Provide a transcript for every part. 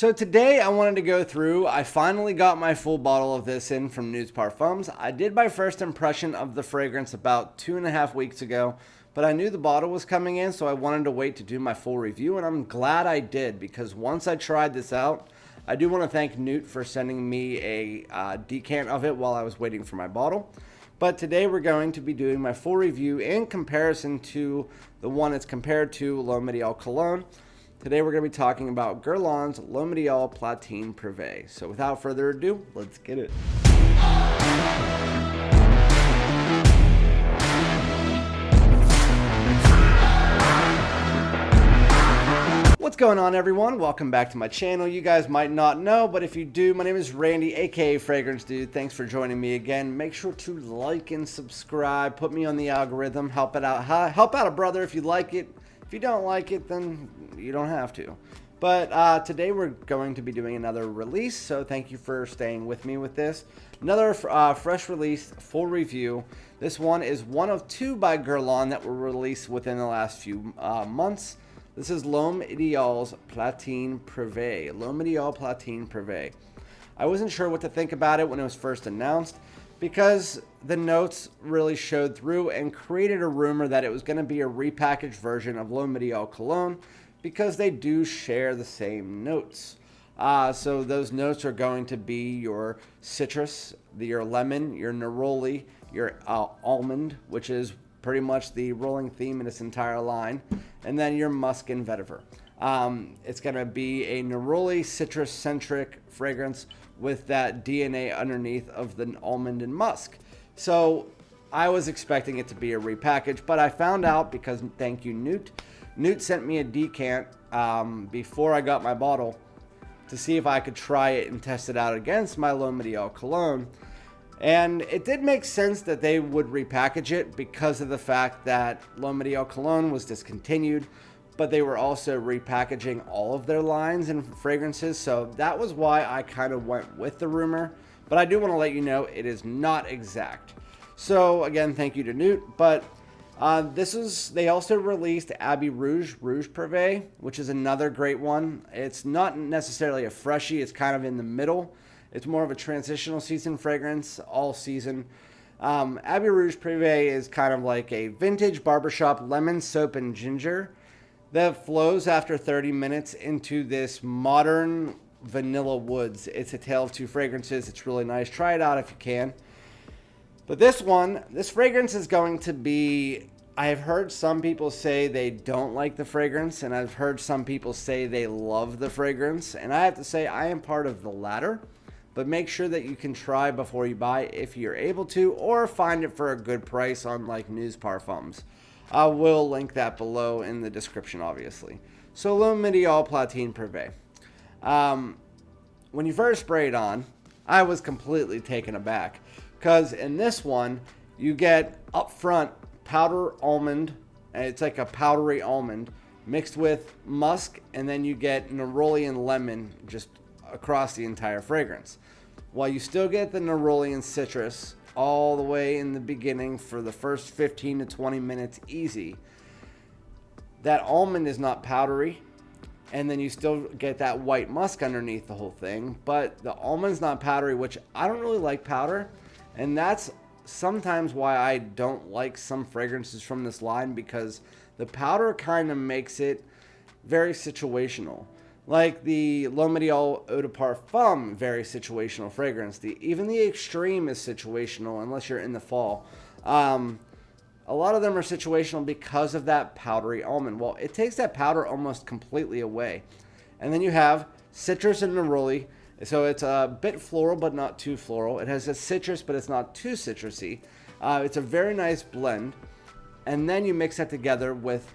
So today I wanted to go through, I finally got my full bottle of this in from Eau de Parfums. I did my first impression of the fragrance about 2.5 weeks ago, but I knew the bottle was coming in, so I wanted to wait to do my full review, and I'm glad I did, because once I tried this out, I do want to thank Newt for sending me a decant of it while I was waiting for my bottle. But today we're going to be doing my full review in comparison to the one it's compared to, L'HOMME EDP Cologne. Today we're going to be talking about Guerlain's L'HOMME EDP Platine Prive. So without further ado, let's get it. What's going on, everyone? Welcome back to my channel. You guys might not know, but if you do, my name is Randy, aka FragranceDoud. Thanks for joining me again. Make sure to like and subscribe. Put me on the algorithm. Help it out. Help out a brother if you like it. If you don't like it, then you don't have to. But today we're going to be doing another release, so thank you for staying with me with this. Another fresh release, full review. This one is one of two by Guerlain that were released within the last few months. This is L'HOMME EDP's Platine Prive. L'HOMME EDP Platine Prive. I wasn't sure what to think about it when it was first announced, because the notes really showed through and created a rumor that it was going to be a repackaged version of L'HOMME EDP Cologne, because they do share the same notes. So those notes are going to be your citrus, your lemon, your neroli, your almond, which is pretty much the rolling theme in its entire line, and then your musk and vetiver. It's going to be a neroli citrus-centric fragrance with that DNA underneath of the almond and musk. So I was expecting it to be a repackage, but I found out, because thank you, Newt. Newt sent me a decant before I got my bottle to see if I could try it and test it out against my L'HOMME EDP Cologne. And it did make sense that they would repackage it because of the fact that L'HOMME EDP Cologne was discontinued, but they were also repackaging all of their lines and fragrances. So that was why I kind of went with the rumor. But I do want to let you know it is not exact. So again, thank you to Newt. But they also released Abbey Rouge Prive, which is another great one. It's not necessarily a freshie. It's kind of in the middle. It's more of a transitional season fragrance, all season. Abbey Rouge Prive is kind of like a vintage barbershop lemon, soap, and ginger that flows after 30 minutes into this modern vanilla woods. It's a tale of two fragrances. It's really nice. Try it out if you can. But this fragrance is going to be, I've heard some people say they don't like the fragrance, and I've heard some people say they love the fragrance. And I have to say I am part of the latter. But make sure that you can try before you buy if you're able to, or find it for a good price on like Eau de Parfums. I will link that below in the description, obviously. So L'HOMME EDP Platine Prive. When you first spray it on, I was completely taken aback, because in this one you get up front powder almond, and it's like a powdery almond mixed with musk, and then you get neroli and lemon just across the entire fragrance. While you still get the neroli and citrus all the way in the beginning for the first 15 to 20 minutes easy, that almond is not powdery, and then you still get that white musk underneath the whole thing, but the almond's not powdery, which I don't really like powder, and that's sometimes why I don't like some fragrances from this line, because the powder kind of makes it very situational. Like the L'HOMME EDP Eau de Parfum, very situational fragrance. Even the Extreme is situational unless you're in the fall. A lot of them are situational because of that powdery almond. Well, it takes that powder almost completely away. And then you have citrus and neroli. So it's a bit floral, but not too floral. It has a citrus, but it's not too citrusy. It's a very nice blend. And then you mix that together with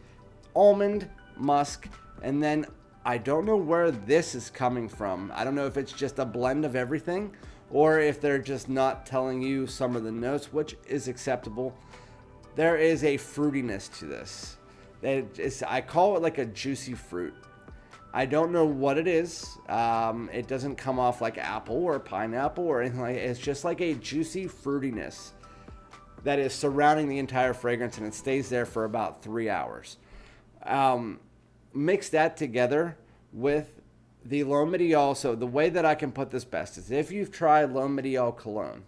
almond, musk, and then I don't know where this is coming from. I don't know if it's just a blend of everything, or if they're just not telling you some of the notes, which is acceptable. There is a fruitiness to this. I call it like a juicy fruit. I don't know what it is. It doesn't come off like apple or pineapple or anything like that. It's just like a juicy fruitiness that is surrounding the entire fragrance, and it stays there for about 3 hours. Mix that together with the L'HOMME EDP, so the way that I can put this best is if you've tried L'HOMME EDP Cologne,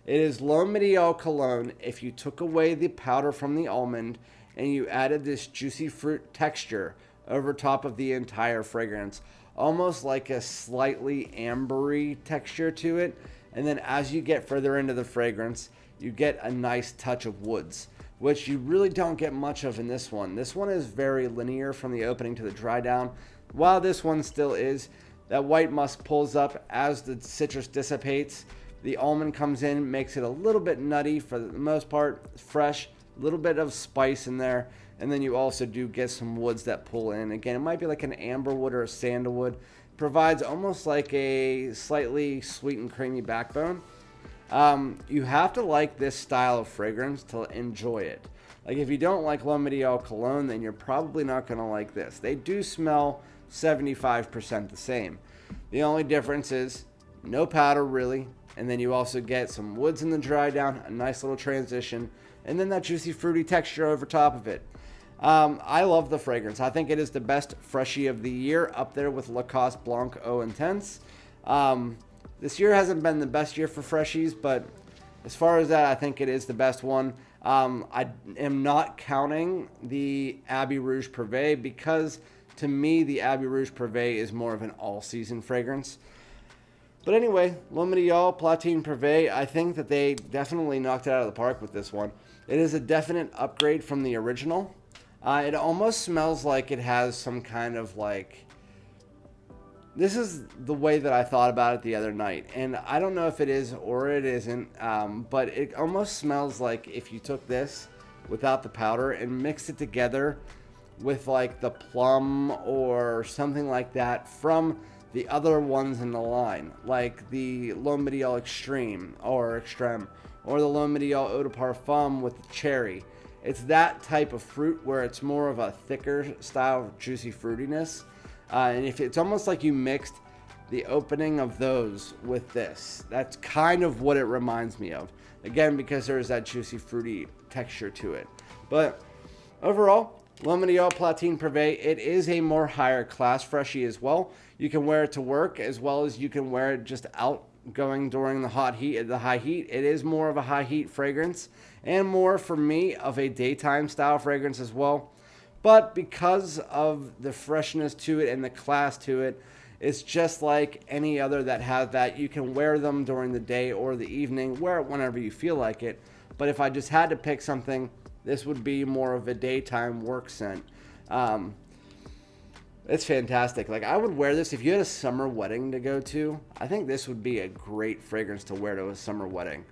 it is L'HOMME EDP Cologne if you took away the powder from the almond and you added this juicy fruit texture over top of the entire fragrance, almost like a slightly ambery texture to it. And then as you get further into the fragrance, you get a nice touch of woods, which you really don't get much of in this one. This one is very linear from the opening to the dry down, while this one still is. That white musk pulls up as the citrus dissipates. The almond comes in, makes it a little bit nutty for the most part, fresh, a little bit of spice in there. And then you also do get some woods that pull in. Again, it might be like an amberwood or a sandalwood. Provides almost like a slightly sweet and creamy backbone. You have to like this style of fragrance to enjoy it. Like if you don't like L'HOMME EDP Cologne, then you're probably not going to like this. They do smell 75% the same. The only difference is no powder really, and then you also get some woods in the dry down, a nice little transition, and then that juicy fruity texture over top of it. I love the fragrance. I think it is the best freshie of the year, up there with Lacoste Blanc Eau Intense. This year hasn't been the best year for freshies, but as far as that, I think it is the best one. I am not counting the Abbey Rouge Prive because to me, the Abbey Rouge Prive is more of an all-season fragrance. But anyway, L'HOMME EDP Platine Prive, I think that they definitely knocked it out of the park with this one. It is a definite upgrade from the original. It almost smells like it has some kind of like... This is the way that I thought about it the other night. And I don't know if it is or it isn't, but it almost smells like if you took this without the powder and mixed it together with like the plum or something like that from the other ones in the line, like the L'HOMME EDP Extreme or Extreme, or the L'HOMME EDP Eau de Parfum with the cherry. It's that type of fruit where it's more of a thicker style juicy fruitiness. And if it's almost like you mixed the opening of those with this, that's kind of what it reminds me of. Again, because there's that juicy fruity texture to it. But overall, L'HOMME EDP Platine Prive, it is a more higher class freshie as well. You can wear it to work as well as you can wear it just out going during the high heat. It is more of a high heat fragrance and more for me of a daytime style fragrance as well. But because of the freshness to it and the class to it, it's just like any other that has that. You can wear them during the day or the evening, wear it whenever you feel like it. But if I just had to pick something, this would be more of a daytime work scent. It's fantastic. Like I would wear this if you had a summer wedding to go to. I think this would be a great fragrance to wear to a summer wedding.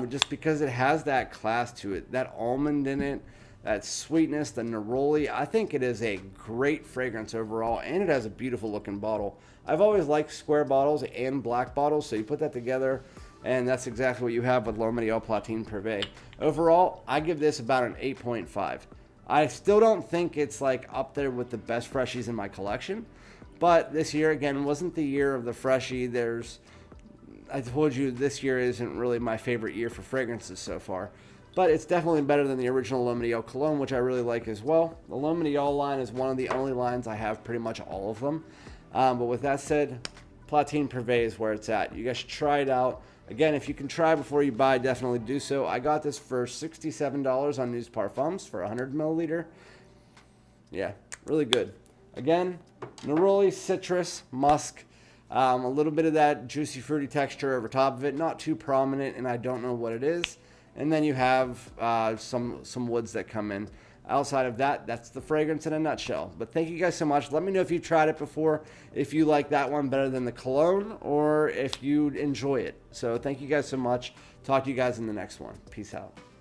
Just because it has that class to it, that almond in it, that sweetness, the neroli. I think it is a great fragrance overall, and it has a beautiful looking bottle. I've always liked square bottles and black bottles, so you put that together, and that's exactly what you have with L'HOMME EDP Platine Prive. Overall, I give this about an 8.5. I still don't think it's like up there with the best freshies in my collection, but this year, again, wasn't the year of the freshie. I told you this year isn't really my favorite year for fragrances so far. But it's definitely better than the original L'HOMME EDP Cologne, which I really like as well. The L'HOMME EDP line is one of the only lines I have pretty much all of them. But with that said, Platine Prive is where it's at. You guys should try it out. Again, if you can try before you buy, definitely do so. I got this for $67 on News Parfums for 100 milliliter. Yeah, really good. Again, neroli, citrus, musk. A little bit of that juicy fruity texture over top of it. Not too prominent, and I don't know what it is. And then you have some woods that come in. Outside of that, that's the fragrance in a nutshell. But thank you guys so much. Let me know if you've tried it before, if you like that one better than the Cologne, or if you enjoy it. So thank you guys so much. Talk to you guys in the next one. Peace out.